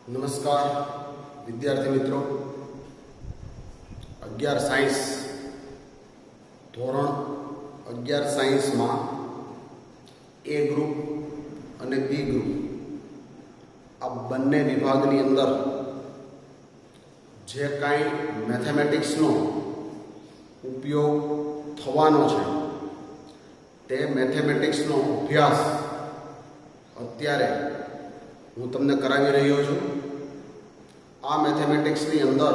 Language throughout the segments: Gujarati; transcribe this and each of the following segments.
નમસ્કાર વિદ્યાર્થી મિત્રો, 11 સાયન્સ ધોરણ 11 સાયન્સમાં એ ગ્રુપ અને બી ગ્રુપ આ બંને વિભાગની અંદર જે કાંઈ મેથેમેટિક્સનો ઉપયોગ થવાનો છે તે મેથેમેટિક્સનો અભ્યાસ અત્યારે હું તમને કરાવી રહ્યો છું. આ મેથેમેટિક્સની અંદર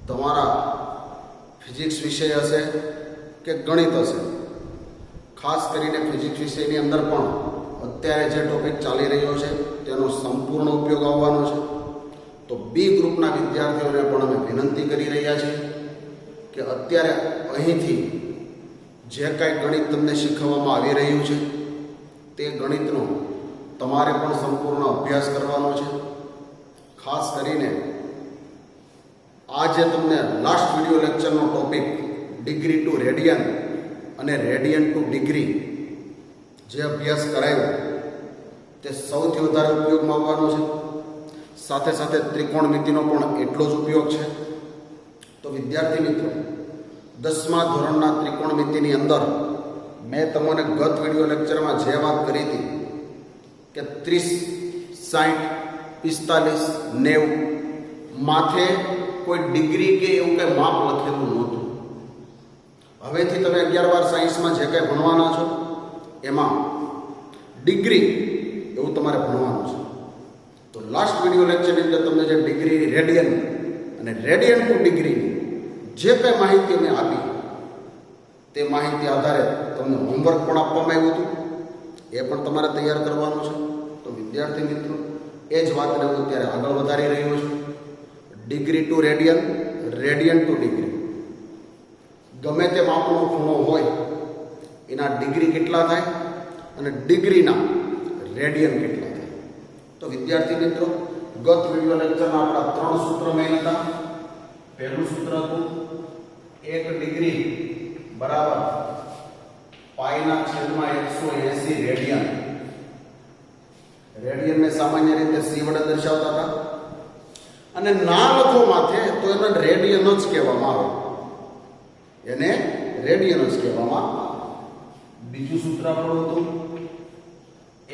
તમારા ફિઝિક્સ વિષય હશે કે ગણિત હશે. ખાસ કરીને ફિઝિક્સ વિષયની અંદર પણ અત્યારે જે ટોપિક ચાલી રહ્યો છે તેનો સંપૂર્ણ ઉપયોગ આવવાનો છે. તો બી ગ્રુપના વિદ્યાર્થીઓને પણ અમે વિનંતી કરી રહ્યા છીએ કે અત્યારે અહીંથી જે કાંઈ ગણિત તમને શીખવવામાં આવી રહ્યું છે તે ગણિતનો તમારે પણ સંપૂર્ણ અભ્યાસ કરવાનો છે. ખાસ કરીને આ જે તમને લાસ્ટ વિડીયો લેક્ચરનો ટોપિક ડિગ્રી ટુ રેડિયન અને રેડિયન ટુ ડિગ્રી જે અભ્યાસ કરાયો તે સૌથી વધારે ઉપયોગમાં આવવાનો છે. સાથે સાથે ત્રિકોણમિતિનો પણ એટલો જ ઉપયોગ છે. તો વિદ્યાર્થી મિત્રો, 10મા ધોરણના ત્રિકોણમિતિની અંદર મેં તમને ગત વિડીયો લેક્ચરમાં જે વાત કરી હતી કે 30, 60, 45, 90 માથે કોઈ ડિગ્રી કે એવું કંઈ માપ લખેલું નહોતું. હવેથી તમે 11 સાયન્સમાં જે કંઈ ભણવાના છો એમાં ડિગ્રી એવું તમારે ભણવાનું છે. તો લાસ્ટ વિડીયો લેક્ચરની અંદર તમને જે ડિગ્રી રેડિયન અને રેડિયન ટુ ડિગ્રીની જે કંઈ માહિતી મેં આપી તે માહિતી આધારે તમને હોમવર્ક પણ આપવામાં આવ્યું હતું. એ પણ તમારે તૈયાર કરવાનું છે. તો વિદ્યાર્થી મિત્રો, એ જ વાતને હું અત્યારે આગળ વધારી રહ્યો છું. Degree to radian, radian to degree, ગમે તે માપનો ખૂણો હોય એના ડિગ્રી કેટલા થાય અને ડિગ્રીના રેડિયન કેટલા થાય. તો વિદ્યાર્થી મિત્રો, ગત વિડીયો લેક્ચરમાં આપણા 3 સૂત્ર મેં હતા. પહેલું સૂત્ર હતું 1 ડિગ્રી બરાબર π/180 રેડિયન. રેડિયનને સામાન્ય રીતે સી વડે દર્શાવતા હતા અને ના લખો માથે તો એને રેડિયન જ કહેવામાં આવે. એને રેડિયન જ કહેવામાં આવે. બીજું સૂત્ર આપણું હતું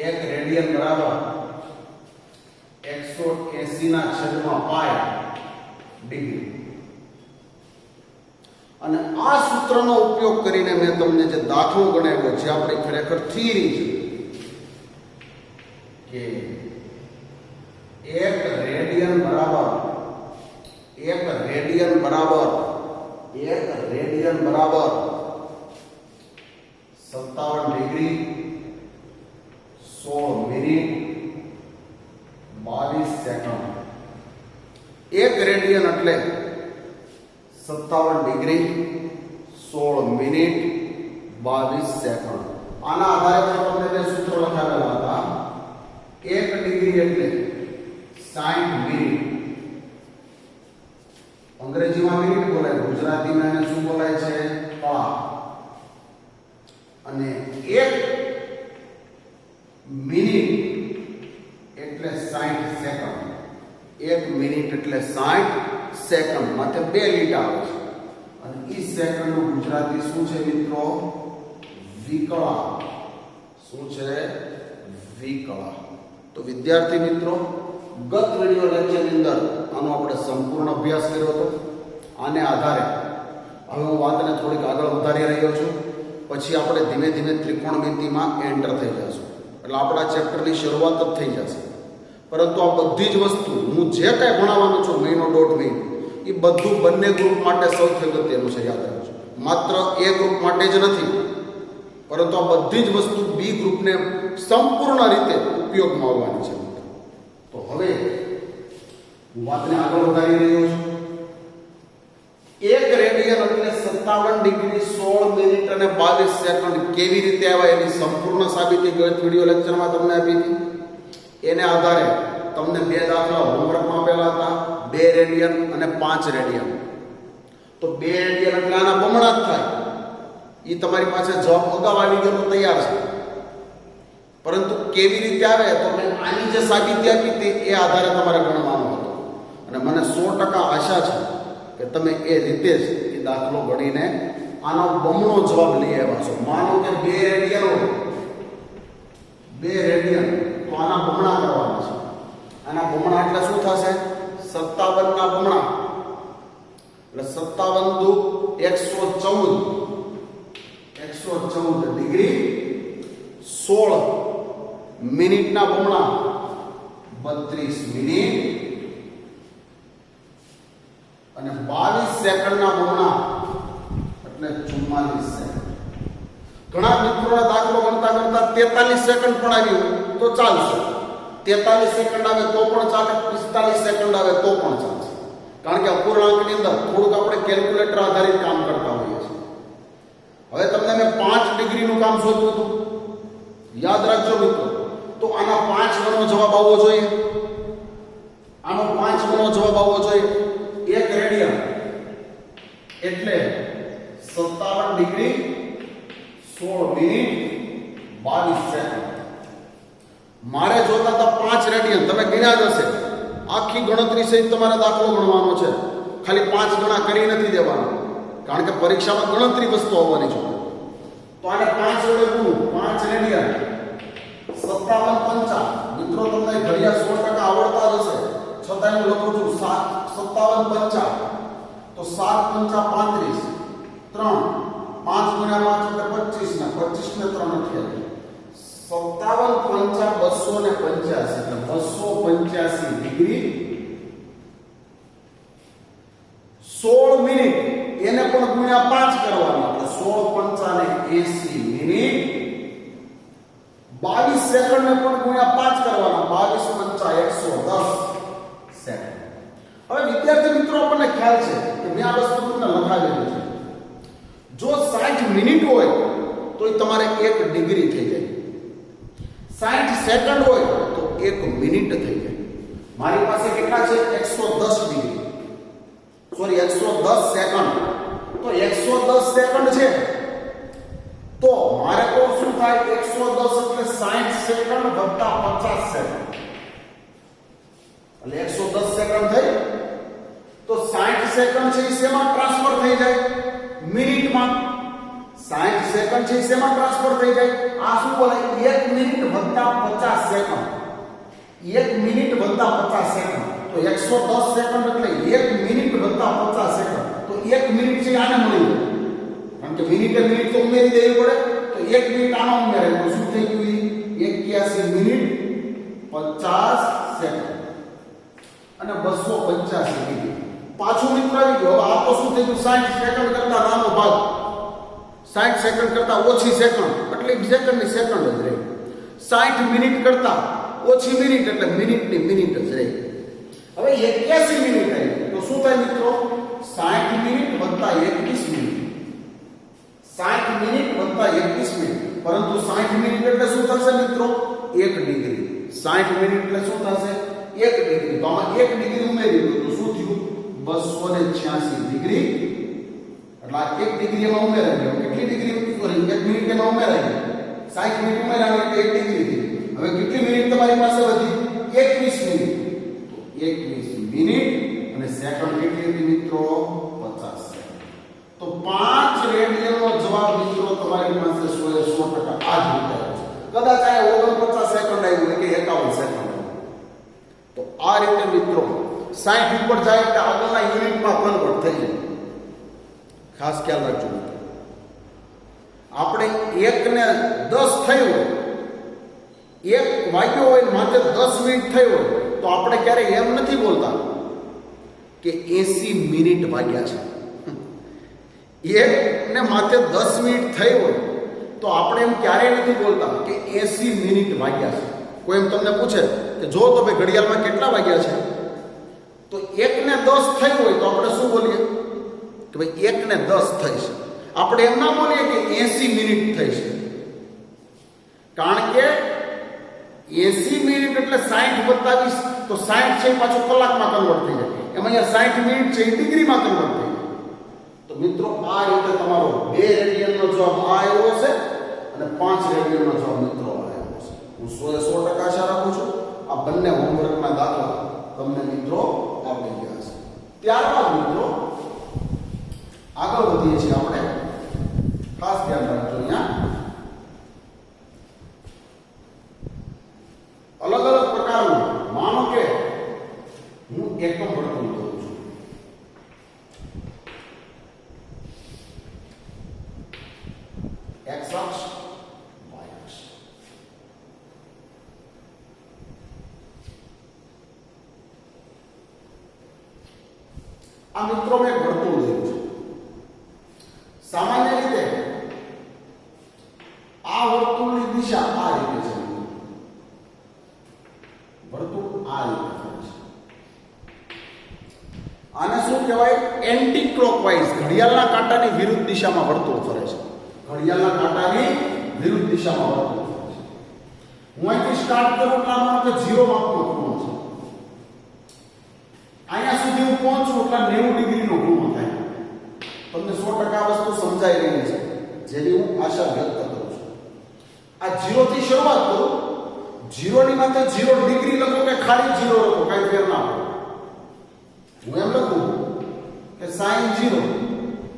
1 રેડિયન બરાબર 180/π ડિગ્રી. અને આ સૂત્રનો ઉપયોગ કરીને મેં તમને જે દાખલો ગણાવ્યો છે, આપણી ખરેખર થિયરી છે કે 1 રેડિયન બરાબર 1 રેડિયન બરાબર 57 ડિગ્રી 16 મિનિટ 22 સેકન્ડ. 1 રેડિયન એટલે 57 ડિગ્રી 16 મિનિટ 22 સેકન્ડ. આના આધારે તમને બે સૂત્રો લખાવેલા હતા. 1 ડિગ્રી એટલે 60 મિનિટ. અંગ્રેજીમાં મિનિટ બોલાય, ગુજરાતીમાં એને શું બોલાય છે? કલાક. અને 1 મિનિટ એટલે 60 સેકન્ડ. 1 મિનિટ એટલે 60 સેકન્ડ. માથે 2 લીટ આવે છે. અને ઈ સેકન્ડનું ગુજરાતી શું છે મિત્રો? વિકળા. શું છે? વિકળા. તો વિદ્યાર્થી મિત્રો, ગત વિડીયો લેક્ચરની અંદર આનો આપણે સંપૂર્ણ અભ્યાસ કર્યો હતો. આને આધારે હવે હું વાતને થોડીક આગળ વધારી રહ્યો છું. પછી આપણે ધીમે ધીમે ત્રિકોણમિતિમાં એન્ટર થઈ જશું. એટલે આપણા ચેપ્ટરની શરૂઆત જ થઈ જશે. પરંતુ આ બધી જ વસ્તુ હું જે કાંઈ ભણાવવાનો છું, મહિનો 1.5 મહિનો, એ બધું બંને ગ્રુપ માટે સૌથી અગત્યનું છે. યાદ રાખજો, માત્ર એ ગ્રુપ માટે જ નથી, પરંતુ આ બધી જ વસ્તુ બી ગ્રુપને સંપૂર્ણ રીતે ઉપયોગમાં આવવાની છે. તો હવે હું વાતને આગળ વધારી રહ્યો છું. 1 રેડિયન એટલે 57 ડિગ્રી 16 મિનિટ અને 22 સેકન્ડ કેવી રીતે આવ્યા એની સંપૂર્ણ સાબિતી ગત વિડીયો લેક્ચરમાં તમને આપી હતી. એને આધારે તમને 2 દાખલા હોમવર્કમાં આપેલા હતા, 2 રેડિયન અને 5 રેડિયન. તો 2 રેડિયન એટલે આના બમણા જ થાય. એ તમારી પાસે જવાબ અગાઉ આવી ગયેલો તૈયાર છે. પરંતુ કેવી રીતે આવે તો મેં આની જે સાબિતી આપી તે એ આધારે તમારે ગણવાનો હતો અને મને 100% આશા છે કે તમે એ રીતે જ એ દાખલો ગણીને આનો બમણો જવાબ લઈ આવ્યા છો. માનો કે 2 રેડિયન હોય, 2 રેડિયન, તો આના બમણા કરવાના છે. આના બમણા એટલે શું થશે? 57 ના બમણા એટલે 57 દુ 114 ડિગ્રી, 16 મિનિટના બમણા 32 મિનિટ અને 22 સેકન્ડના બમણા એટલે 44 સેકન્ડ. ઘણા મિત્રોના દાખલો ગણતા ગણતા 43 સેકન્ડ પણ આવ્યું તો ચાલશે, 43 સેકન્ડ આવે તો પણ ચાલે, 45 સેકન્ડ આવે તો પણ ચાલશે. કારણ કે અપૂર્ણાંકની અંદર થોડુંક આપણે કેલ્ક્યુલેટર આધારિત કામ કરતા હોઈએ છીએ. હવે તમને મેં 5 ડિગ્રીનું કામ શોધ્યું હતું, યાદ રાખજો મિત્રો. તો આના 5 ગણો જવાબ આવવો જોઈએ, આનો 5 ગણો જવાબ આવવો જોઈએ. 1 રેડિયન એટલે 57 ડિગ્રી 16 મિનિટ 22 સેકન્ડ. મારે જોતા હતા 5 રેડિયન, તમે ગણ્યા જ હશે. આખી ગણતરી સહિત તમારે દાખલો ગણવાનો છે, ખાલી 5 ગણા કરી નથી દેવાનો, કારણ કે પરીક્ષામાં ગણતરી વસ્તુ આવવાની છે. તો આને 5 વડે ગુણો, 5 રેડિયન 57 પંચા. મિત્રો તમને ઘડિયા 100% આવડતા જ હશે, છતાં હું લખું છું 57 પંચા, તો 7 પંચા 35, 3 5 ગુણ્યા 5 એટલે 25 ને 25 ને 3 28. 57 પંચા 285 એટલે 285 ડિગ્રી 16 મિનિટ. એને પણ ગુણ્યા 5 કરવાના એટલે 16 પંચા ને 80 મિનિટ. 22 સેકન્ડ ને પણ ગુણ્યા 5 કરવાના, 22 પંચા 110 સેકન્ડ. હવે વિદ્યાર્થી મિત્રો આપણને ખ્યાલ છે કે મેં આ વસ્તુ તમને લખાવેલી છે. જો 60 મિનિટ હોય તો તમારે 1 ડિગ્રી થઈ જાય, 60 સેકન્ડ હોય તો 1 મિનિટ થઈ જાય. મારી પાસે કેટલા છે? 110 ડિગ્રી, સોરી 110 સેકન્ડ. તો 110 સેકન્ડ છે તો મારે તો શું થાય? 110 એટલે 60 સેકન્ડ વત્તા 50 સેકન્ડ એટલે 110 સેકન્ડ થઈ. તો 60 સેકન્ડ છે એ શેમાં ટ્રાન્સફર થઈ જાય? મિનિટમાં. 60 સેકન્ડ છે એ શેમાં ટ્રાન્સફર થઈ જાય? આ શું બોલાય? 1 મિનિટ વત્તા 50 સેકન્ડ. 1 મિનિટ વત્તા 50 સેકન્ડ. તો 110 સેકન્ડ એટલે 1 મિનિટ વત્તા 50 સેકન્ડ. તો 1 મિનિટ છે આને મળી જાય, કારણ કે મિનિટે મિનિટ તો ઉમેરી દેવી પડે. તો 1 મિનિટ આમાં ઉમેરાય તો શું થઈ ગયું? 81 મિનિટ 50 સેકન્ડ અને 285 ડિગ્રી. પાછું મિત્ર આવી ગયો. હવે આ તો શું થઈ ગયું? 60 સેકન્ડ કરતા નાનો ભાગ, 60 સેકન્ડ કરતા ઓછી સેકન્ડ એટલે સેકન્ડની સેકન્ડ જ રહે. 60 મિનિટ કરતા ઓછી મિનિટ એટલે મિનિટની મિનિટ જ રહે. હવે 81 મિનિટ આવી તો શું થાય મિત્રો? 60 મિનિટ વત્તા 21 મિનિટ, 60 મિનિટ વત્તા 21 મિનિટ. પરંતુ 60 મિનિટ એટલે શું થશે મિત્રો? 1 ડિગ્રી. 60 મિનિટ એટલે શું થશે? 1 ડિગ્રી. તો આમાં 1 ડિગ્રી ઉમેરી દો તો શું થયું? 286 ડિગ્રી. એટલે આ 1 ડિગ્રી એમાં ઉમેરાઈ ગયો. કેટલી ડિગ્રી? સોરી 1 મિનિટ એમાં ઉમેરાઈ ગયો. 60 મિનિટ ઉમેરાવી એટલે 1 ડિગ્રી થઈ. હવે કેટલી મિનિટ તમારી પાસે વધી? 21 મિનિટ. તો 21 મિનિટ અને સેકન્ડ કેટલી હતી મિત્રો? 50 સેકન્ડ. તો 5 રેડિયનનો જવાબ મિત્રો તમારી પાસે 100% આ જ રીતે આવ્યો છે. કદાચ આ 49 સેકન્ડ આવ્યું કે 51 સેકન્ડ. તો આ રીતે મિત્રો 60 ઉપર જાય એટલે આગળના યુનિટમાં કન્વર્ટ થઈ જાય. ખાસ ખ્યાલ રાખજો મિત્રો. આપણે 1 ને 10 થયું હોય, 1 વાગ્યો હોય માત્ર 10 મિનિટ થઈ હોય તો આપણે ક્યારે એમ નથી બોલતા કે 80 મિનિટ વાગ્યા છે. 1 ને માત્ર 10 મિનિટ થઈ હોય તો આપણે એમ ક્યારેય નથી બોલતા કે 80 મિનિટ વાગ્યા છે. કોઈ એમ તમને પૂછે કે જો તો ભાઈ ઘડિયાળમાં કેટલા વાગ્યા છે, તો 1 ને 10 થઈ હોય તો આપણે શું બોલીએ કે ભાઈ 1 ને 10 થઈ છે. આપણે એમ ના બોલીએ કે 80 મિનિટ થઈ છે, કારણ કે 80 મિનિટ એટલે 60 વત્તા 20 તો 60 છે પાછું કલાકમાં કન્વર્ટ થઈ જાય. એમાં અહીંયા 60 મિનિટ છે એ ડિગ્રીમાં કન્વર્ટ થઈ જાય. તો મિત્રો આ રીતે તમારો 2 રેડિયનનો જવાબ આ આવ્યો છે અને 5 રેડિયનનો જવાબ મિત્રો આ આવ્યો છે. હું 100% આશા રાખું છું આ બંને હોમવર્કના દાખલા તમને મિત્રો આવડી ગયા હશે. ત્યારબાદ મિત્રો આગળ વધીએ છીએ આપણે. ખાસ ધ્યાન રાખજો, અહીંયા અલગ અલગ પ્રકારનું, માનો કે હું એકમ વર્તુળ દઉં છું. x અક્ષ, y અક્ષ. આ મિત્રો મેં વર્તુળ દોર્યું છે. સામાન્ય રીતે આ વર્તુળની દિશા આ રીતે છે. વર્તુળ આ રીતે ફરે છે. આને શું કહેવાય? એન્ટી ક્લોકવાઇઝ, ઘડિયાળના કાંટાની વિરુદ્ધ દિશામાં વર્તુળ ફરે છે. ઘડિયાળના કાંટાની વિરુદ્ધ દિશામાં વર્તુળ ફરે છે. હું અહીંથી સ્ટાર્ટ કરું એટલે માનો કે 0 માપનો ખૂણો છે. અહીંયા સુધી હું પહોંચું એટલે 90 ડિગ્રીનો ખૂણો થાય. તમને 100% વસ્તુ સમજાઈ રહી છે, જેની હું આશા વ્યક્ત કરું છું. આ 0 થી શરૂઆત કરું. 0 ની માથે 0 ડિગ્રી લખો કે ખાલી 0 લખો, કઈ ફેર ના પડે. હું એમ લખું કે sin 0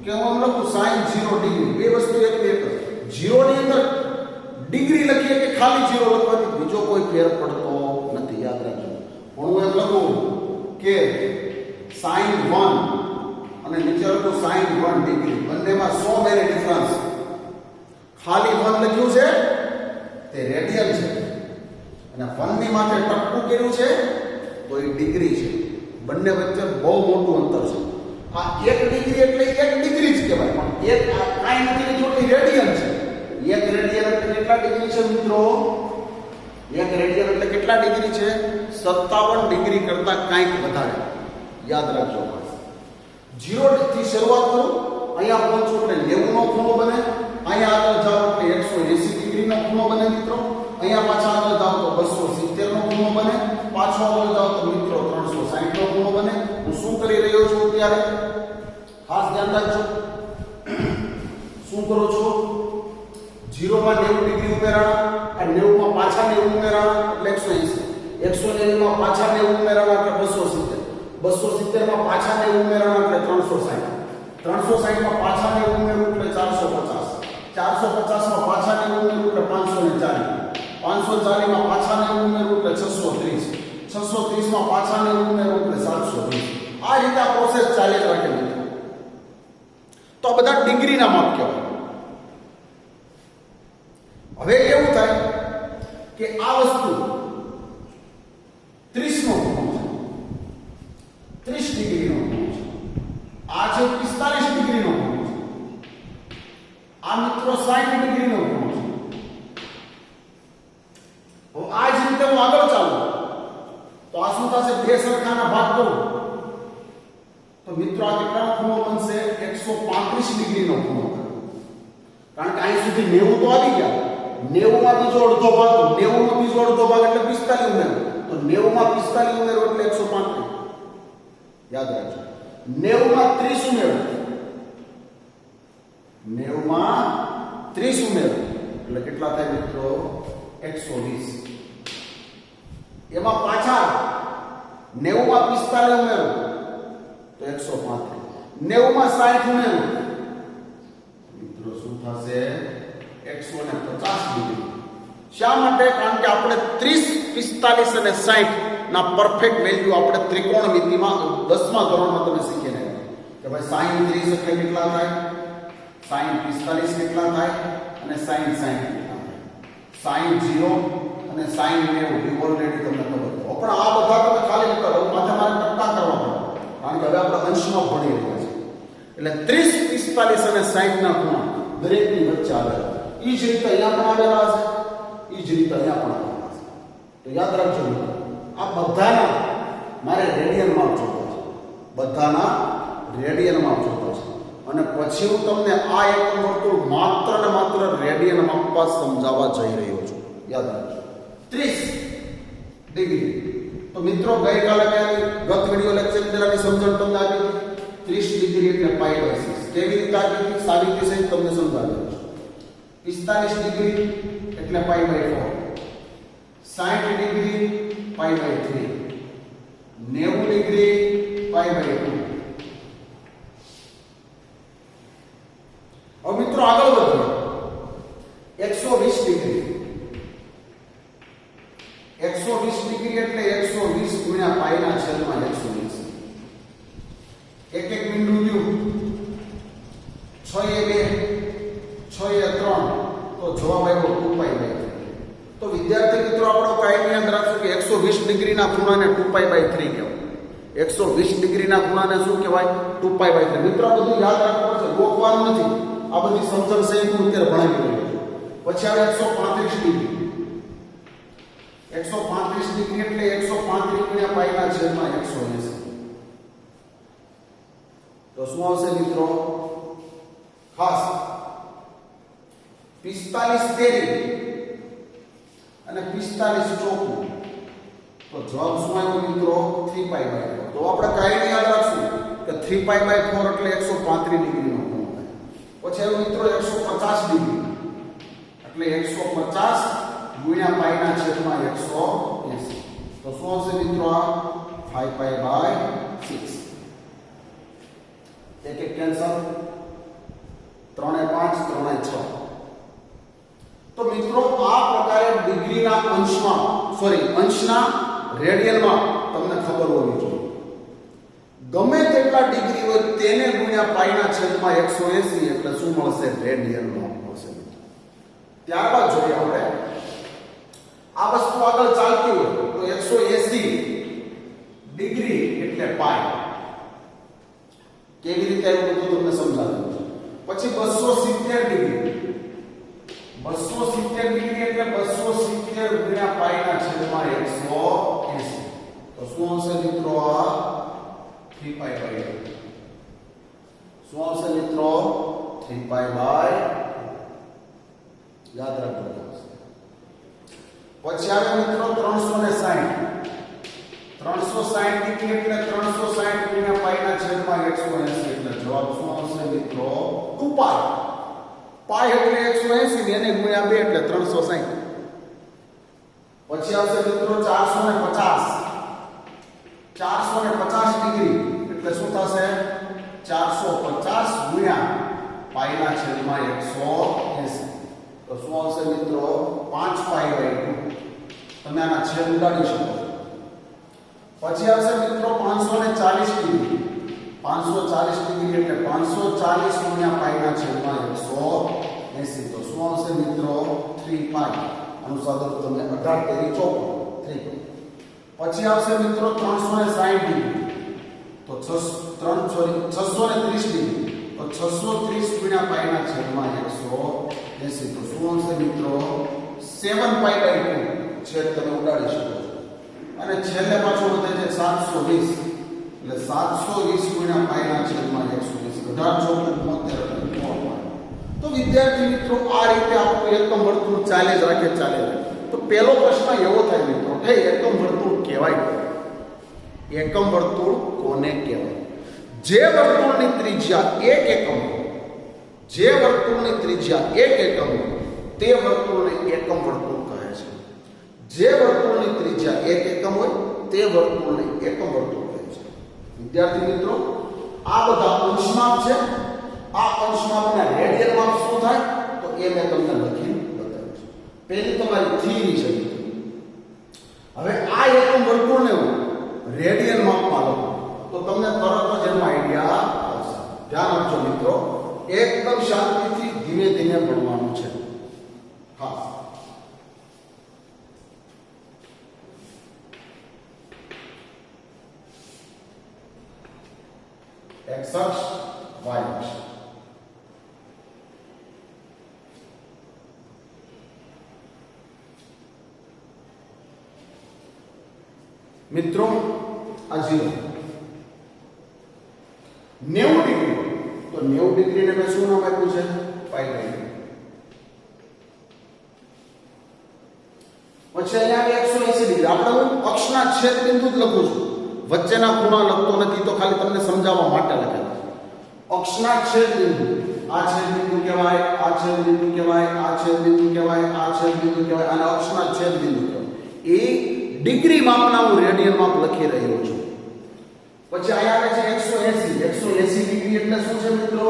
કે હું એમ લખું sin 0 ડિગ્રી, બે વસ્તુ એક જ. 0 ની અંદર ડિગ્રી લખીએ કે ખાલી 0 લખવાથી બીજો કોઈ ફેર પડતો નથી, યાદ રાખજો. પણ હું એમ લખું કે sin 1 અને નીચે લખું sin 1 ડિગ્રી, બંનેમાં 100 મિલી ડિફરન્સ. ખાલી 1 લખ્યું છે તે રેડિયન છે અને 1 ની માથે ટપકું કર્યું છે તો એ ડિગ્રી છે. બંને વચ્ચે બહુ મોટું અંતર છે. આ 1 ડિગ્રી એટલે 1 ડિગ્રી જ કહેવાય, પણ એક આ કાઈ નથી લીધું એટલે રેડિયન છે. 1 રેડિયન એટલે કેટલા ડિગ્રી છે મિત્રો? 1 રેડિયન એટલે કેટલા ડિગ્રી છે? 57 ડિગ્રી કરતા કંઈક વધારે. યાદ રાખજો. 0 થી શરૂઆત કરું, અહીંયા પહોંચું એટલે 90 નો ખૂણો બને. અહીંયા આગળ જાઓ એટલે 180 ડિગ્રીનો ખૂણો બને મિત્રો. અહીંયા પાછા આગળ જાઓ તો 270 નો ખૂણો બને. પાછો આગળ જાઓ તો મિત્રો 360 નો ખૂણો બને. હું શું કરી રહ્યો છું ત્યારે ખાસ ધ્યાન રાખજો. શું કરું છું? 0 માં 90 ડિગ્રી ઉમેરાણા, અને 90 માં પાછા 90 ઉમેરાણા એટલે 180. 190 માં પાછા 90 ઉમેરાણા એટલે 270. 270 માં પાછા 90 ઉમેરાણા એટલે 360. 360 માં પાછા 90 ઉમેરું એટલે 450. 450 માં પાછા 90 ઉમેરું એટલે 540. 540 માં પાછા 90 ઉમેરું એટલે 630. 630 માં પાછા 90 ઉમેરું એટલે 720. આ રીતે આ પ્રોસેસ ચાલી રાખે મિત્રો. તો આ બધા ડિગ્રીના માપ કહેવાય. હવે કેવું થાય કે આ વસ્તુ 30 નો ખૂણો છે, 30 ડિગ્રીનો ખૂણો છે. આ છે 45 ડિગ્રીનો ખૂણો છે. આ મિત્રો 60 ડિગ્રીનો ખૂણો છે. હવે આ જ રીતે હું આગળ ચાલું તો આ શું થશે? બે સરખાના ભાગ કરું તો મિત્રો આ કેટલાનો ખૂણો બનશે? 135 ડિગ્રીનો ખૂણો. કારણ કે અહીં સુધી 90 તો આવી ગયા. 90 માં બીજો અડધો ભાગ, 90 માં બીજો અડધો ભાગ એટલે 45 ઉમેરો. તો 90 માં 45 ઉમેરો એટલે 135. યાદ રાખજો. 90 માં 30 ઉમેરો, 90 માં 30 ઉમેરો એટલે કેટલા થાય મિત્રો? 120. એમાં પાછા 90 માં 45 ઉમેરો તો 135. 90 માં 60 ઉમેરો મિત્રો શું થશે? 150 ડિગ્રી. શા માટે? કારણ કે આપણે 30, 45 અને 60 ના પરફેક્ટ વેલ્યુ આપણે ત્રિકોણમિતિમાં 10મા ધોરણમાં તમે શીખી રહ્યા કે ભાઈ sin 30 એટલે કેટલા થાય, sin 45 કેટલા થાય અને sin 60 કેટલા થાય. sin 0 અને sin 90 એ ઓલરેડી તમને ખબર છે. પણ આ બધા તમે ખાલી કરો માથે મારે ટક્કા કરવા પડે, કારણ કે હવે આપણે અંશમાં ભણી રહ્યા છીએ. એટલે 30, 45 અને 60 ના ખૂણા દરેકની વચ્ચે આવેલા. એ જ રીતે અહીંયા પણ આવેલા છે, એ જ રીતે અહીંયા પણ આવેલા છે. તો યાદ રાખજો આ બધાના મારે રેડિયન માપ જોતો છે. બધાના રેડિયન માપ જોતો છે. અને પછી હું તમને આ એકમ વર્તુળ માત્ર ને માત્ર રેડિયન માપમાં સમજાવવા જઈ રહ્યો છું. યાદ રાખજો 30 ડિગ્રી. તો મિત્રો ગઈકાલે મેં ગત વિડિયો લેક્ચર પહેલાની સમજણ તમને આપી હતી. 30 ડિગ્રી એટલે π/6 કેવી રીતે આપી હતી? સારી રીતે સહિત તમને સમજાવી દઉં છું. 45 ડિગ્રી એટલે π/4. 60 degree pi by 3, 90 degree pi by 2. હવે મિત્રો આગળ વધીએ. 120 ડિગ્રી, 120 ડિગ્રી એટલે 120 ગુણ્યા પાઈના છેદમાં 120. એક એક બિંદુ ગયું 6 એ 2, 6 એ 3, તો જવાબ આવ્યો 2 પાઈ બાય 3. તો વિદ્યાર્થી મિત્રો આપણો કાયમ યાદ રાખજો કે 120 ડિગ્રીના ખૂણાને 2 પાઈ બાય 3 કહેવાય. 120 ડિગ્રીના ખૂણાને શું કહેવાય? 2 પાઈ બાય 3. મિત્રો આ બધું યાદ રાખવું પડશે, ગોખવાનું નથી. આ બધી સમજણ સહિત હું અત્યારે ભણાવી રહ્યો છું. પછી આવે 135 ડિગ્રી. 135 ડિગ્રી એટલે 135 ગુણ્યા પાઈના છેદમાં 180. તો શું આવશે મિત્રો? ખાસ 45 તેરી અને 45 ચોકું, તો જવાબ શું આવ્યો મિત્રો? 3 પાઈ બાય 4. તો આપણે કાયમ યાદ રાખશું કે 3 પાઈ બાય 4 એટલે 135 ડિગ્રીનો ખૂણો થાય. પછી આવ્યો મિત્રો 150 ડિગ્રી એટલે 150 ગુણ્યા પાઈના છેદમાં 180. તો શું આવશે મિત્રો? આ 5 પાઈ બાય 6. એક એક કેન્સલ, 3 એ 5, 3 એ 6. તો મિત્રો આ પ્રકારે ડિગ્રીના અંશના રેડિયનમાં તમને ખબર હોવી જોઈએ. ગમે તેટલા ડિગ્રી હોય તેને ગુણ્યા પાઈના છેદમાં 180 એટલે શું મળશે? રેડિયનમાં મળશે. ત્યારબાદ જોઈએ આપણે આ વસ્તુ આગળ ચાલતી હોય તો 180 ડિગ્રી એટલે પાઈ. કેવી રીતે આવ્યું બધું તમને સમજાવ્યું છે. પછી 270 ડિગ્રી, 270 ડિગ્રી એટલે 270 ગુણ્યા પાઈના છેદમાં 180. તો શું આવશે મિત્રો? આ 3 પાઈ બાય 2. શું આવશે મિત્રો? 3 પાઈ બાય, યાદ રાખજો. પછી આવે મિત્રો 360. 360 ડિગ્રી એટલે 360 ગુણ્યા પાઈના છેદમાં 180 એટલે જવાબ શું આવશે મિત્રો? 2 પાઈ. પાઈ એટલે 180 ને એને ગુણ્યા 2 એટલે 360. પછી આવશે મિત્રો 450. 450 ડિગ્રી એટલે શું થશે? 450 ગુણ્યા પાઈના છેદમાં 180. તો શું આવશે મિત્રો? 5 પાઈ બાય 2. તમે આના છેદ ઉડાડી શકો. પછી આવશે મિત્રો 540 ડિગ્રી. 540 ડિગ્રી એટલે 540 ગુણ્યા પાઈના છેદમાં 180. તો શું આવશે મિત્રો? 3 પાઈ. આનું સાદું તમને 18 તેરી 54, 3. પછી આવશે મિત્રો 360 ડિગ્રી. તો 630 ડિગ્રી. તો 630 ગુણ્યા પાઈના છેદમાં 180. તો શું આવશે મિત્રો? 7 પાઈ બાય 2. છેદ તમે ઉડાડી શકો છો. અને છેલ્લે પાછો વધે છે 720 એટલે 720 ગુણ્યા પાઈના છેદમાં 120. 18 તો વિદ્યાર્થી મિત્રો આ રીતે આપણું એકમ વર્તુળ ચાલે જ રાખે. તો પહેલો પ્રશ્ન એવો થાય મિત્રો કે એકમ વર્તુળ કહેવાય? એકમ વર્તુળ કોને કહેવાય? જે વર્તુળની ત્રિજ્યા 1 એકમ હોય, જે વર્તુળની ત્રિજ્યા 1 એકમ હોય તે વર્તુળને એકમ વર્તુળ કહે છે. જે વર્તુળની ત્રિજ્યા 1 એકમ હોય તે વર્તુળને એકમ વર્તુળ કહે છે. વિદ્યાર્થી મિત્રો આ બધા અંશમાપ છે. આ અંશમાપના રેડિયન માપ શું થાય તો એ મેં તમને લખી બતાવ્યું છે. પહેલી તમારી થિયરી છે. હવે આ એકમ વર્તુળને હું રેડિયન માપમાં લખું તો તમને તરત જ એનો આઈડિયા આવશે. ધ્યાન આપજો મિત્રો, એકદમ શાંતિથી ધીમે ધીમે ભણવાનું છે. હા, x અક્ષ y અક્ષ. મિત્રો આ 0 90 ડિગ્રી. તો 90 ડિગ્રીને મેં શું નામ આપ્યું છે? Pi by 2. પછી અહીંયા 180 ડિગ્રી. આપણે હું અક્ષના છેદ બિંદુ જ લખું છું, વચ્ચેના ખૂણા લખતો નથી. તો ખાલી તમને સમજાવવા માટે લખેલા છે. અક્ષના છેદ બિંદુ, આ છેદ બિંદુ કહેવાય, આ છેદ બિંદુ કહેવાય, આ છેદ બિંદુ કહેવાય, આ છેદ બિંદુ કહેવાય અને અક્ષના છેદ બિંદુ કહેવાય. એ ડિગ્રી માપના હું રેડિયન માપ લખી રહ્યો છું. પછી અહીંયા આવે છે 180 ડિગ્રી એટલે શું છે મિત્રો?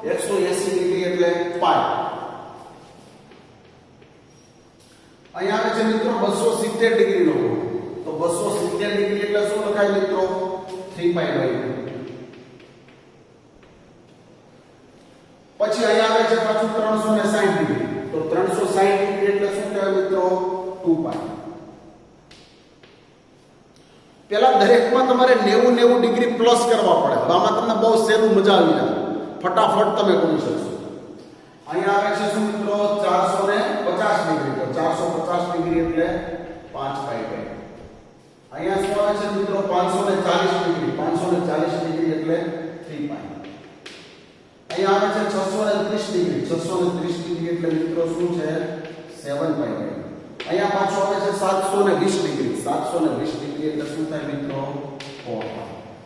180 ડિગ્રી એટલે પાઈ. અહીંયા આવે છે મિત્રો 270 ડિગ્રી નો ખૂણો. તો 270 ડિગ્રી એટલે શું લખાય મિત્રો? 3π/2. પછી અહીંયા આવે છે પાછું 360 ડિગ્રી. તો 360 ડિગ્રી એટલે શું કહેવાય મિત્રો? 2π. પેલા દરેકમાં તમારે 90 ડિગ્રી પ્લસ કરવા પડે. આમાં તમને બહુ સહેલું મજા આવી જાય, ફટાફટ તમે કરી શકશો. અહીંયા આવે છે શું મિત્રો? 450 ડિગ્રી. તો 450 ડિગ્રી એટલે 5π/2. અહીંયા શું આવે છે મિત્રો? 540 ડિગ્રી. 540 ડિગ્રી એટલે 3π. અહીંયા આવે છે 630 ડિગ્રી. 630 ડિગ્રી એટલે મિત્રો શું છે? 7π/2. અહીંયા પાછો આવે છે 720 ડિગ્રી. 720 ડિગ્રી એટલે શું થાય મિત્રો? 4π.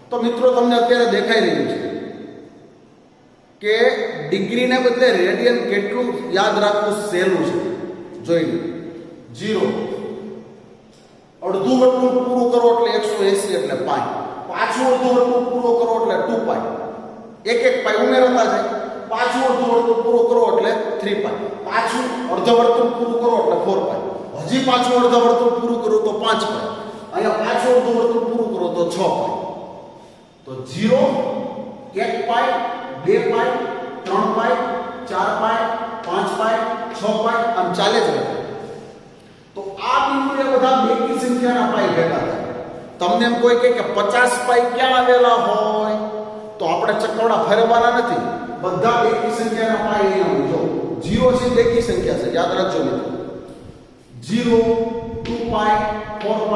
તો મિત્રો તમને અત્યારે દેખાઈ રહ્યું છે કે ડિગ્રીને બદલે રેડિયન કેટલું યાદ રાખવું સહેલું છે. જોઈ લો. 0 અડધું વર્તુળ પૂરું કરો એટલે 180 એટલે પાઈ. પાછું અડધું વર્તુળ પૂરું કરો એટલે 2π. એક પાઈ ઉમેરતા જાય. પાછું અડધું વર્તુળ પૂરું કરો એટલે 3π. પાછું અડધું વર્તુળ પૂરું કરો એટલે 4π. હજી પાછું અડધું વર્તુળ પૂરું કરો તો 5π. અહીંયા પાછું અડધું વર્તુળ પૂરું કરો તો 6π. તો 0 1π 2π 3π 4π 5π 6π આમ ચાલે જ રહે. તો આ બિંદુએ બધા બેકી સંખ્યાના પાઈ ભેગા થાય. તમને એમ કોઈ કહે કે 50π ક્યાં આવેલા હોય, તો આપણે ચક્કરડા ફેરવવાના નથી. બધા બેકી સંખ્યાના પાઈ અહીંયા જો 0 છે બેકી સંખ્યા છે, યાદ રાખજો મિત્રો. 0 2π 4π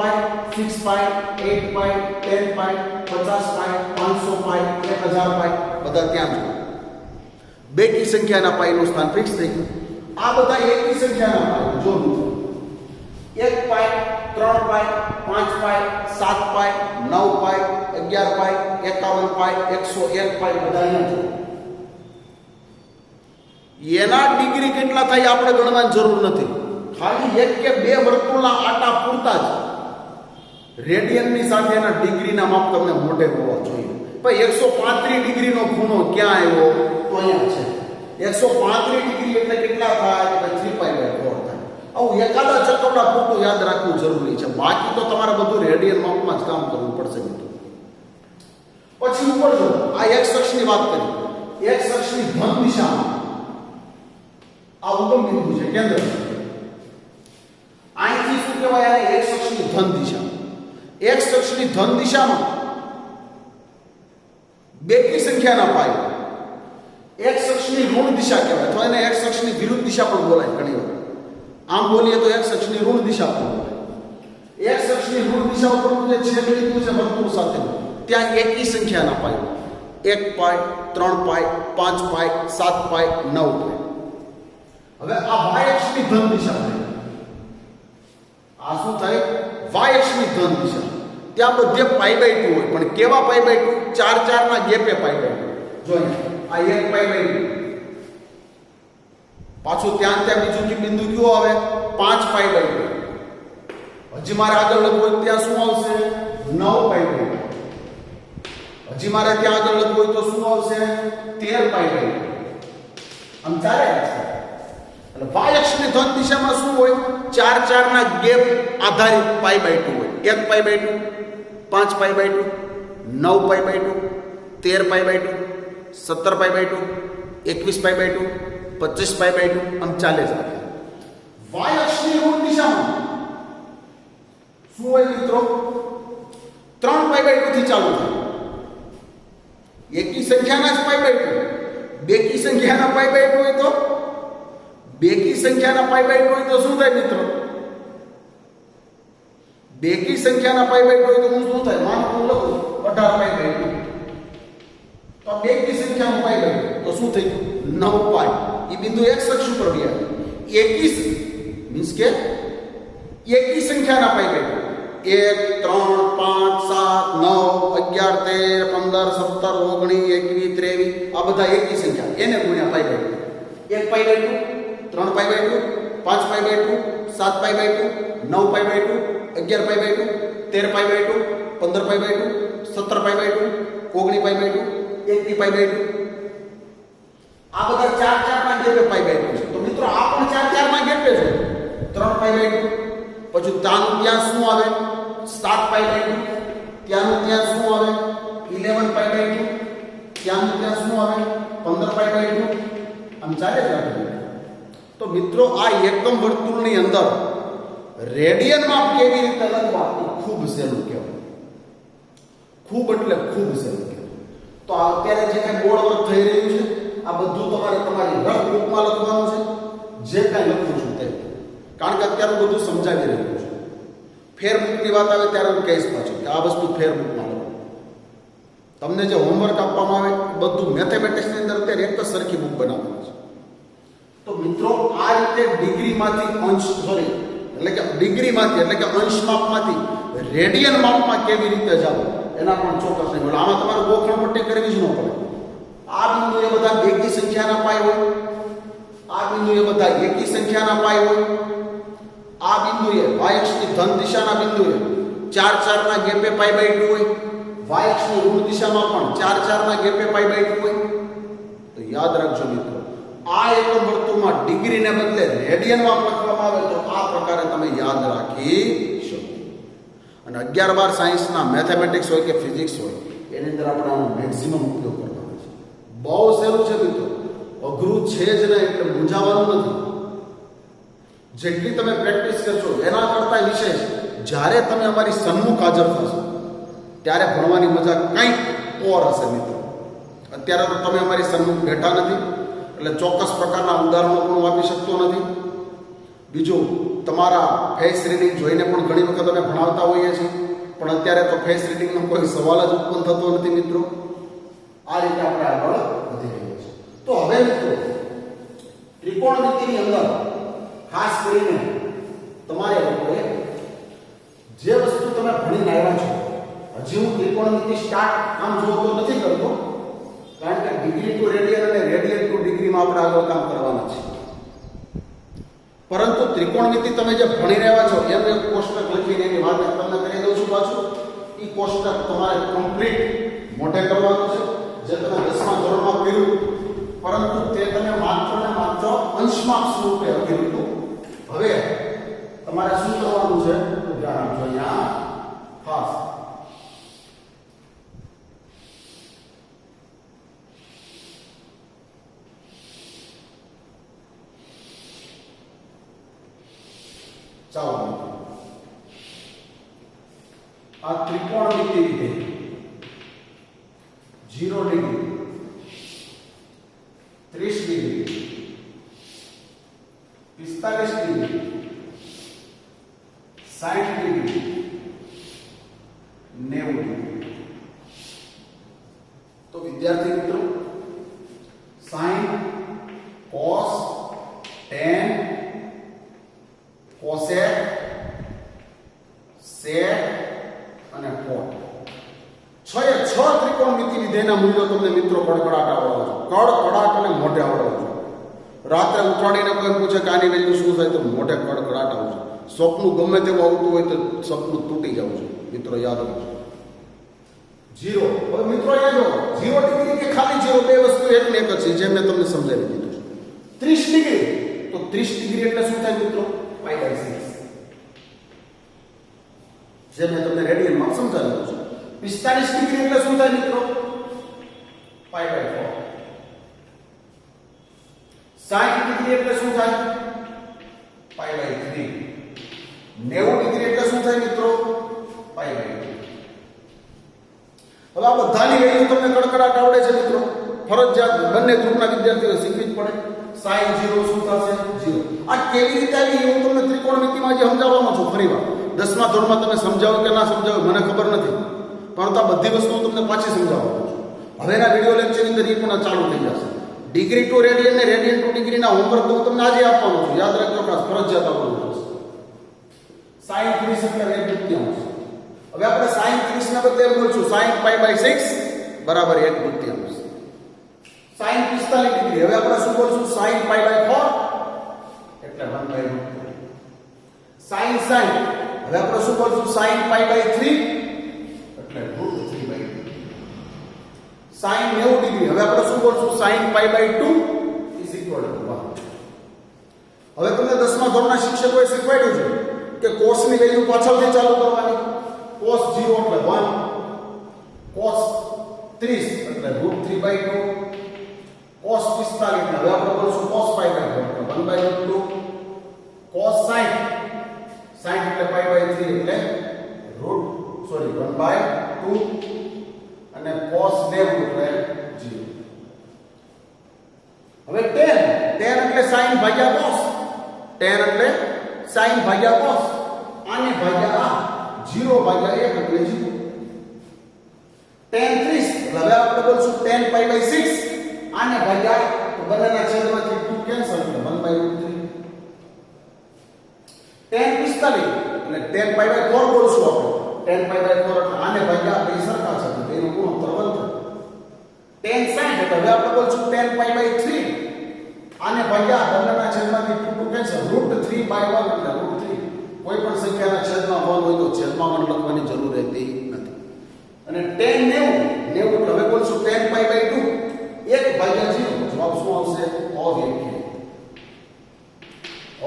6π 8π 10π 50π 500π 1000π બધા ત્યાં જ બેકી સંખ્યાના પાઈનું સ્થાન ફિક્સ થઈ ગયું. આ બધા એકી સંખ્યાના પાઈ જો 1π 3π 5π 7π 9π 11π 51π 101π બધા અહીંયા જો. એના ડિગ્રી કેટલા થાય આપણે ગણવાની જરૂર નથી. ખાલી એક કે બે વર્તુળના આટા પૂરતા જ રેડિયનની સાથે એના ડિગ્રીના માપ તમને મોઢે હોવા જોઈએ. ભાઈ 135 ડિગ્રીનો ખૂણો ક્યાં આવ્યો? તો અહીંયા છે. 135 ડિગ્રી એટલે કેટલા થાય? 3π/4 થાય. આવું એકાદા ચક્કરડા પૂરતું યાદ રાખવું જરૂરી છે. બાકી તો તમારે બધું રેડિયન માપમાં જ કામ કરવું પડશે મિત્રો. પછી ઉપર જો આ x અક્ષની વાત કરી. x અક્ષની ધન દિશામાં આ ઉગમ બિંદુ છે, કેન્દ્ર. અહીંથી શું કહેવાય? આને x અક્ષની ધન દિશા. x અક્ષની ધન દિશામાં બેકી સંખ્યાના પાઈ. x અક્ષની ઋણ દિશા કહેવાય, તો એને x અક્ષની વિરુદ્ધ દિશા પણ બોલાય ઘણી વાર. આમ બોલીએ તો x અક્ષની ઋણ દિશા પણ બોલાય. x અક્ષની ઋણ દિશા ઉપર જે છેદ બિંદુ છે વર્તુળ સાથે, ત્યાં એકી સંખ્યાના પાઈ. 1π 3π 5π 7π 9π. હવે આ y અક્ષની ધન દિશા છે. આ શું થાય? y અક્ષની ધન દિશા. ત્યાં બધે π/2 હોય, પણ કેવા π/2? 4 ના ગેપે π/2. જો આ 1π/2. પાછું ત્યાં બીજું કે બિંદુ કયો આવે? 5π/2. હજી મારે આગળ લખવું હોય ત્યાં શું આવશે? 9π/2. હજી મારે ત્યાં આગળ લખવું હોય તો શું આવશે? 13π/2. આમ ચાલે છે. એટલે y અક્ષની ધન દિશામાં શું હોય? 4 ના ગેપ આધારિત π/2 હોય. 1π/2 5π/2 9π/2 13π/2 17π/2 21π/2 25π/2 આમ ચાલે છે. y અક્ષની ઋણ દિશામાં શું હોય મિત્રો? 3π/2 થી ચાલુ થાય. એકી સંખ્યાના જ π/2. બેકી સંખ્યાના π/2 હોય તો બેકી સંખ્યાના π/2 હોય તો શું થાય મિત્રો? બેકી સંખ્યાના π/2 હોય તો શું થાય? માનો હું લખું 18π/2. તો બેકી સંખ્યાનો π/2 તો શું થઈ ગયું? 9π. એ બિંદુ x અક્ષ ઉપર ગયા. એકી મીન્સ કે એકી સંખ્યાના π/2 1 3 5 7 9 11 13 15 17 19 21 23 આ બધા એકી સંખ્યા, એને ગુણ્યા π/2. 1π/2 3π/2 5π/2 7 pi by 2, 9 pi by 2, 11 pi by 2, 13 pi by 2, 15 pi by 2, 17 pi by 2, 19 pi by 2, 21 pi by 2. આ બધા 4 માં ગેપે પાઈ બાય 2 છે. તો મિત્રો આ પણ 4 માં ગેપે છે. 3 પાઈ બાય 2. પછી ત્યાંનું ત્યાં શું આવે? 7 પાઈ બાય 2. ત્યાંનું ત્યાં શું આવે? 11 પાઈ બાય 2. ત્યાંનું ત્યાં શું આવે? 15 પાઈ બાય 2. આમ ચાલે જ રાખે. તો મિત્રો આ એકમ વર્તુળની અંદર રેડિયન માપ કેવી રીતે લખવા એ ખૂબ સહેલું કહેવાય. ખૂબ એટલે ખૂબ સહેલું કહેવાય. તો અત્યારે જે કાંઈ બોર્ડ વર્ક થઈ રહ્યું છે આ બધું તમારે તમારી રફ બુકમાં લખવાનું છે. જે કાંઈ લખું છું તે, કારણ કે અત્યારે બધું સમજાવી રહ્યું છે. ફેરબુકની વાત આવે ત્યારે હું કહીશ પાછું કે આ વસ્તુ ફેરબુકમાં લખો. તમને જે હોમવર્ક આપવામાં આવે બધું મેથેમેટિક્સની અંદર અત્યારે એક જ સરખી બુક બનાવવાની છે. તો મિત્રો આ રીતે ડિગ્રીમાંથી એટલે કે ડિગ્રીમાંથી એટલે કે અંશ માપમાંથી રેડિયન માપમાં કેવી રીતે જાવ એના પણ ચોક્કસ નહીં મળે. આમાં તમારે ગોખણ પટ્ટી કરવી જ ન પડે. આ બિંદુએ બધા બેકી સંખ્યાના પાય હોય, આ બિંદુએ બધા એકી સંખ્યાના પાય હોય, આ બિંદુએ y અક્ષની ધન દિશાના બિંદુએ 4 ના ગેપે પાઈ બાય 2 હોય, y અક્ષની ઋણ દિશામાં પણ 4 ના ગેપે પાઈ બાય 2 હોય. તો યાદ રાખજો મિત્રો, આ એકમ વર્તુળમાં ડિગ્રીને બદલે રેડિયનમાં લખવામાં આવે તો આ પ્રકારે તમે યાદ રાખી શકો. અને 11-12 સાયન્સના મેથેમેટિક્સ હોય કે ફિઝિક્સ હોય એની અંદર આપણે આનો મેક્સિમમ ઉપયોગ કરવાનો છે. બહુ સહેલું છે મિત્રો, અઘરું છે જ નહીં એટલે મૂંઝાવાનું નથી. જેટલી તમે પ્રેક્ટિસ કરશો એના કરતાં વિશેષ જ્યારે તમે અમારી સન્મુખ હાજર થશો ત્યારે ભણવાની મજા કંઈક ઓર હશે મિત્રો. અત્યારે તો તમે અમારી સન્મુખ બેઠા નથી એટલે ચોક્કસ પ્રકારના ઉદાહરણો પણ હું આપી શકતો નથી. બીજું, તમારા ફેસ રીડિંગ જોઈને પણ ઘણી વખત અમે ભણાવતા હોઈએ છીએ, પણ અત્યારે તો ફેસ રીડિંગનો કોઈ સવાલ જ ઉત્પન્ન થતો નથી મિત્રો. આ રીતે આપણે આગળ વધી રહ્યા છીએ. તો હવે મિત્રો ત્રિકોણમિતિની અંદર ખાસ કરીને તમારે લોકોએ જે વસ્તુ તમે ભણીને આવ્યા છો, હજી હું ત્રિકોણમિતિ સ્ટાર્ટ આમ જોતો નથી કરતો, કારણ કે ડિગ્રી ટુ રેડિયન અને રેડિયન ટુ ડિગ્રીમાં આપણે આગળ કામ કરવાના છે. પરંતુ ત્રિકોણમિતિ તમે જે ભણી રહ્યા છો એનું એક કોષ્ટક લખીને એની વાત તમને કરી દઉં છું પાછું. એ કોષ્ટક તમારે કમ્પ્લીટ મોઢે કરવાનું છે, જે તમે 10મા ધોરણમાં કર્યું, પરંતુ તે તમે માત્ર ને માત્ર અંશમાપ સ્વરૂપે કર્યું હતું. હવે તમારે શું કરવાનું છે તો ધ્યાન આપજો અહીંયા ખાસ. ચાલો આ ત્રિકોણમિતિ વિધેય 0 degree, 30 degree, 45 degree, 60 degree, 90 degree. તો વિદ્યાર્થી મિત્રો sin, cos, tan, cosec, sec અને cot. 6 ત્રિકોણમિતિ વિધેયના મૂલ્યો તમને મિત્રો કડકડાટ આવડવા જોઈએ. કડકડાટ અને મોઢે આવડવા જોઈએ. રાત્રે ઉઠાડીને કોઈ પૂછે કે આની વેલ્યુ શું થાય તો મોઢે કડકડાટ આવવું જોઈએ. સપનું ગમે તેવું આવતું હોય તો સપનું તૂટી જવું જોઈએ. મિત્રો યાદ રાખજો 0. હવે મિત્રો અહીંયા જો 0 ડિગ્રી કે ખાલી 0 બે વસ્તુ એક ને એક જ છે, જે મેં તમને સમજાવી દીધું છે. 30 ડિગ્રી તો 30 ડિગ્રી એટલે શું થાય મિત્રો? પાઈ બાય 6, જે મેં તમને રેડિયનમાં સમજાવ્યું છે. 45 ડિગ્રી એટલે શું થાય મિત્રો? Pi by 4. 60 ડિગ્રી એટલે શું થાય? પાઈ બાય 3. 90 ડિગ્રી એટલે શું થાય મિત્રો? Pi by 2. હવે આ બધાની વેલ્યુ તમને કડકડાટ આવડે છે મિત્રો? ફરજિયાત બંને ગ્રુપના વિદ્યાર્થીઓ શીખવી જ પડે. sin 0 શું થશે? 0. આ કેવી રીતે આવી હું તમને ત્રિકોણમિતિમાં જે સમજાવવાનો છું ફરીવાર. 10મા ધોરણમાં તમે સમજાવો કે ના સમજાવો મને ખબર નથી, પરંતુ આ બધી વસ્તુઓ તમને પાછી સમજાવવાનો છું. હવેના વિડિયો લેક્ચરની અંદર એ પણ ચાલુ થઈ જશે. ડિગ્રી ટુ રેડિયન ને રેડિયન ટુ ડિગ્રીના હોમવર્ક હું તમને આજે આપવાનો છું. યાદ રાખજો ખાસ, ફરજિયાત આવવાનું છે. sin 30 એટલે 1/2. હવે આપણે sin 30 ના બદલે એમ બોલશું sin પાઈ બાય 6 બરાબર 1/2. sin 45 ડિગ્રી હવે આપણે શું બોલશું? sin પાઈ બાય 4 એટલે 1/2. sin હવે આપણે શું બોલશું sin પાઈ બાય 3 એટલે √3 બાય 2 sin 90 ડિગ્રી હવે આપણે શું બોલશું sin pi by 2 is equal to 1. હવે તમને 10મા ધોરણના શિક્ષકોએ શીખવાડ્યું છે કે cos ની વેલ્યુ પાછળથી ચાલુ કરવાની. cos 0 એટલે 1, cos 30 એટલે √3 બાય 2, cos 45 એટલે હવે આપણે બોલશું cos પાઈ બાય 2 એટલે 1 બાય √2, cos 60 એટલે પાઈ બાય 3 એટલે 1 બાય 2 અને cos 90 એટલે 0. હવે tan એટલે sin ભાગ્યા cos, tan એટલે sin ભાગ્યા cos, આને ભાગ્યા આ 0 ભાગ્યા 1 એટલે 0. tan 30 એટલે હવે આપણે બોલશું tan પાઈ બાય 6 આને ભાગ્યા તો બંનેના છેદમાંથી 2 કેન્સલ એટલે 1 બાય √3. tan 45 એટલે tan પાઈ બાય 4 બોલશું આપણે. tan પાઈ બાય 4 એટલે આને ભાગ્યા બે સરખા છે તો એનો ગુણોત્તર 1 થાય. tan 60 એટલે હવે આપણે બોલશું tan પાઈ બાય 3 આને ભાગ્યા બંનેના છેદમાંથી 2 કેન્સલ √3 બાય 1 એટલે √3. કોઈ પણ સંખ્યાના છેદમાં 1 હોય તો છેદમાં 1 લખવાની જરૂર રહેતી નથી. અને tan 90 એટલે હવે બોલશું tan પાઈ બાય 2 1 ભાગ્યા 0 જવાબ શું આવશે અવ્યાખ્યાયિત.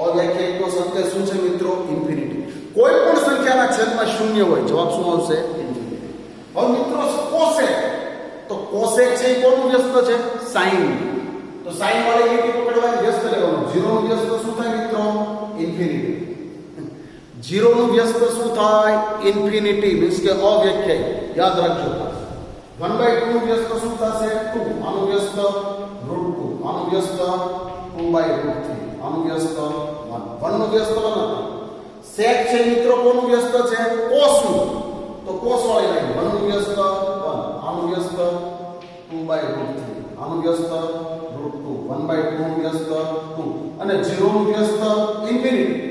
અવ્યાખ્યાયિત નો સંકેત શું છે મિત્રો ઇન્ફિનિટી. કોઈ પણ સંખ્યાના છેદમાં શૂન્ય હોય જવાબ શું આવશે ઇન્ફિનિટી. હવે મિત્રો કોસેક તો કોસેક છે એ કોનું વ્યસ્ત છે સાઇન. તો સાઇન વાળી લીટી પકડવાની વ્યસ્ત લેવાનું. 0 નું વ્યસ્ત શું થાય મિત્રો ઇન્ફિનિટી. 0 નું વ્યસ્ત શું થાય ઇન્ફિનિટી મીન્સ કે અવ્યાખ્યાયિત. યાદ રાખજો 1/2 નું વ્યસ્ત શું થશે 2. આનું વ્યસ્ત √2, આનું વ્યસ્ત 2/√3, આનું વ્યસ્ત 1. 1 નું વ્યસ્ત 1 હતું. sec છે મિત્રો કોનું વ્યસ્ત છે cos નું. તો cos વાળી લાઈન 1 નું વ્યસ્ત 1, આનું વ્યસ્ત 2/√3, આનું વ્યસ્ત √2, 1/2 નું વ્યસ્ત 2 અને 0 નું વ્યસ્ત ઇન્ફિનિટી.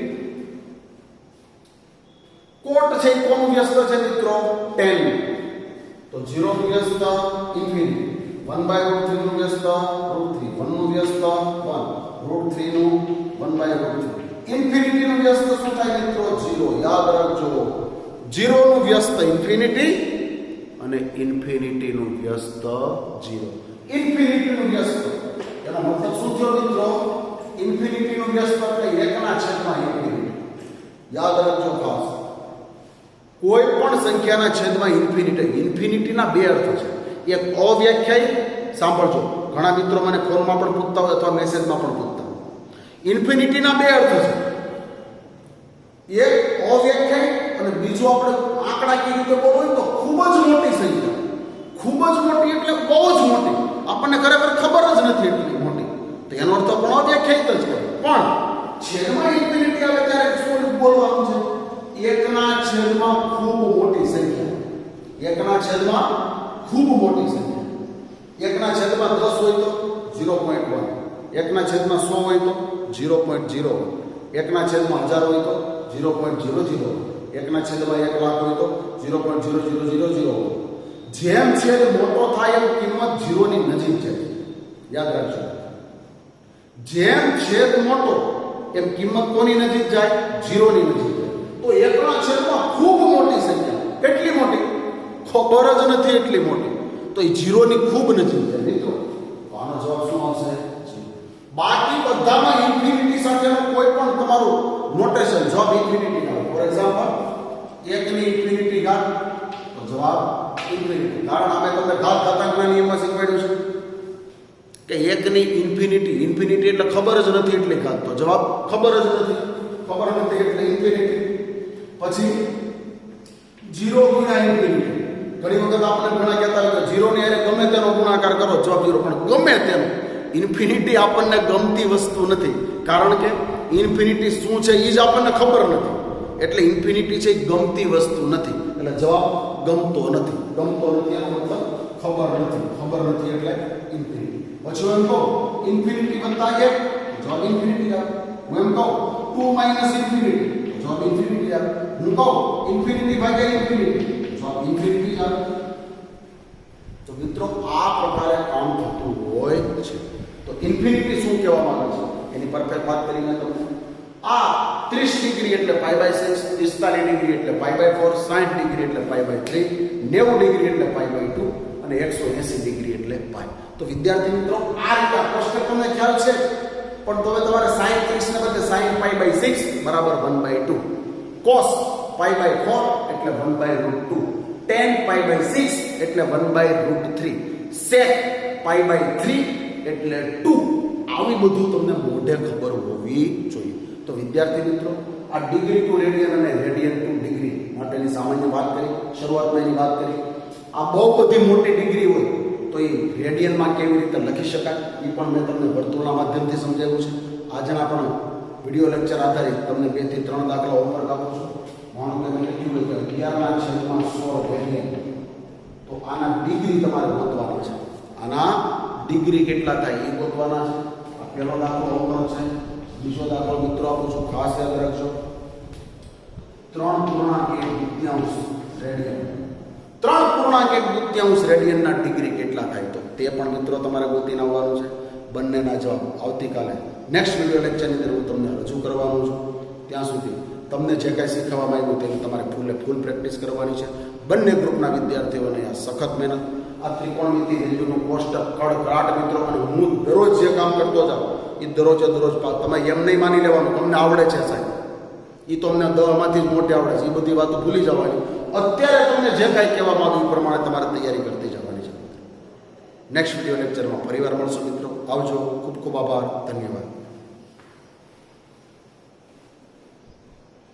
કોટ છે કોનું વ્યસ્ત છે મિત્રો 10. તો 0 નું વ્યસ્ત ઇન્ફિનિટી, 1/√3 નું વ્યસ્ત √3, 1 નું વ્યસ્ત 1, √3 નું 1/√3. ઇન્ફિનિટી નું વ્યસ્ત શું થાય મિત્રો 0. યાદ રાખજો 0 નું વ્યસ્ત ઇન્ફિનિટી અને ઇન્ફિનિટી નું વ્યસ્ત 0. ઇન્ફિનિટી નું વ્યસ્ત એનો મતલબ શું થયો મિત્રો ઇન્ફિનિટી નું વ્યસ્ત એટલે 1 ના છેદમાં ઇન્ફિનિટી. યાદ રાખજો ખાસ કોઈ પણ સંખ્યાના છેદમાં ઇન્ફિનિટીના બે અર્થ છે. એક અવ્યાખ્યાયિત સાંભળજો ઘણા મિત્રો મને ફોનમાં પણ પૂછતા હોય અથવા મેસેજમાં પણ પૂછતા હોય. ઇન્ફિનિટીના બે અર્થ છે. એક અવ્યાખ્યાયિત અને બીજો આપણે આંકડાકીય રીતે બોલવું હોય તો ખૂબ જ મોટી સંખ્યા. ખૂબ જ મોટી એટલે બહુ જ મોટી, આપણને ખરેખર ખબર જ નથી એટલી મોટી, તો એનો અર્થ પણ અવ્યાખ્યાયિત જ કરે. પણ છેદમાં ઇન્ફિનિટી આવે ત્યારે શું બોલવાનું છે 1 ના છેદમાં ખૂબ મોટી સંખ્યા. 1 ના છેદમાં ખૂબ મોટી સંખ્યા. 1 ના છેદમાં 10 હોય તો 0.1, 1 ના છેદમાં 100 હોય તો 0.01, 1 ના છેદમાં 1000 હોય તો 0.00, 1 ના છેદમાં 1 લાખ હોય તો 0.0000. જેમ છેદ મોટો થાય એમ કિંમત 0 ની નજીક જાય. યાદ રાખજો જેમ છેદ મોટો એમ કિંમત કોની નજીક જાય 0 ની નજીક જાય. તો 1 ના છેદમાં ખૂબ મોટી સંખ્યા કેટલી મોટી ખબર જ નથી એટલી મોટી, તો એ 0 ની ખૂબ નજીક જાય મિત્રો. તો આનો જવાબ શું આવશે 0. બાકી બધામાં ઇન્ફિનિટી સાથેનું કોઈ પણ તમારું નોટેશન જવાબ ઇન્ફિનિટી આવે. ફોર એક્ઝામ્પલ 1 ની ઇન્ફિનિટી ઘાત તો જવાબ ઇન્ફિનિટી. કારણ આપણે તમને ઘાત ઘાતાંકના નિયમમાં શીખવાડ્યું છે કે 1 ની ઇન્ફિનિટી એટલે ખબર જ નથી એટલી ઘાત, તો જવાબ ખબર જ નથી એટલે ઇન્ફિનિટી. પછી 0 ગુણ્યા ઇન્ફિનિટી. ઘણી વખત આપણે ઘણા કહેતા હોય કે 0 ની હારે ગમે તેનો ગુણાકાર કરો જવાબ 0, પણ ગમે તેનો ઇન્ફિનિટી આપણને ગમતી વસ્તુ નથી. કારણ કે ઇન્ફિનિટી શું છે એ જ આપણને ખબર નથી, એટલે ઇન્ફિનિટી છે એ ગમતી વસ્તુ નથી, એટલે જવાબ ગમતો નથી. ગમતો નથી એનો મતલબ ખબર નથી એટલે ઇન્ફિનિટી. પછી એમ કહું ઇન્ફિનિટી વત્તા 1 જવાબ ઇન્ફિનિટી આવે. હું એમ કહું 2 - ઇન્ફિનિટી જવાબ ઇન્ફિનિટી આવે. હું કહું ઇન્ફિનિટી ભાગ્યા ઇન્ફિનિટી જવાબ ઇન્ફિનિટી આવે. તો મિત્રો આ પ્રકારે કામ થતું હોય છે. તો ઇન્ફિનિટી શું કહેવા માંગે છે એની પરફેક્ટ વાત કરીને તમને આ 30 ડિગ્રી એટલે પાઈ બાય 6, 45 ડિગ્રી એટલે પાઈ બાય 4, 60 ડિગ્રી એટલે પાઈ બાય 3, 90 ડિગ્રી એટલે પાઈ બાય 2 અને 180 ડિગ્રી એટલે પાઈ. તો વિદ્યાર્થી મિત્રો આ રીતે કોષ્ટક તમને ખ્યાલ છે, પણ તો હવે તમારે sin 30 ને બદલે sin પાઈ બાય 6 બરાબર 1/2, cos પાઈ બાય 4 એટલે 1/√2, tan પાઈ બાય 6 એટલે 1/√3, sec પાઈ બાય 3 એટલે 2. આવી બધું તમને મોઢે ખબર હોવી જોઈએ. તો વિદ્યાર્થી મિત્રો આ ડિગ્રી ટુ રેડિયન અને રેડિયન ટુ ડિગ્રી માટેની સામાન્ય વાત કરી, શરૂઆતમાં એની વાત કરી. આ બહુ બધી મોટી ડિગ્રી હોય તો એ રેડિયનમાં કેવી રીતે લખી શકાય એ પણ મેં તમને વર્તુળના માધ્યમથી સમજાવ્યું છે. આજના પણ વિડીયો લેક્ચર આધારિત તમને 2 થી 3 દાખલા હોમવર્ક આપું છું. માનો કે મેં લખ્યું હોય કે 11/100 રેડિયન, તો આના ડિગ્રી તમારે ગોતવાના છે. આના ડિગ્રી કેટલા થાય એ ગોતવાના છે. આ પહેલો દાખલો હોમવર્ક છે. બીજો દાખલો મિત્રો આપું છું, ખાસ યાદ રાખજો. 3.1 રેડિયન, 3.1 રેડિયનના ડિગ્રી કેટલા થાય તો તે પણ મિત્રો તમારે ગોતીને આવવાનું છે. બંનેના જવાબ આવતીકાલે નેક્સ્ટ વિડીયો લેક્ચરની અંદર હું તમને રજૂ કરવાનું છું. ત્યાં સુધી તમને જે કાંઈ શીખવવામાં આવ્યું તેની તમારે ફૂલ પ્રેક્ટિસ કરવાની છે. બંને ગ્રુપના વિદ્યાર્થીઓને આ સખત મહેનત. આ ત્રિકોણમિતિ વેલ્યુનું કોષ્ટક કડકડાટ મિત્રો, અને હું દરરોજ જે કામ કરતો જાઉં એ દરરોજે દરરોજ તમે એમ નહીં માની લેવાનું તમને આવડે છે સાહેબ, એ તો અમને 10 માંથી જ મોટી આવડે છે, એ બધી વાતો ભૂલી જવાની. અત્યારે તમને જે કાંઈ કહેવામાં આવ્યું એ પ્રમાણે તમારે તૈયારી કરતી જવાની છે. નેક્સ્ટ વિડીયો લેક્ચરમાં ફરીવાર મળશું મિત્રો. આવજો. ખૂબ ખૂબ આભાર. ધન્યવાદ.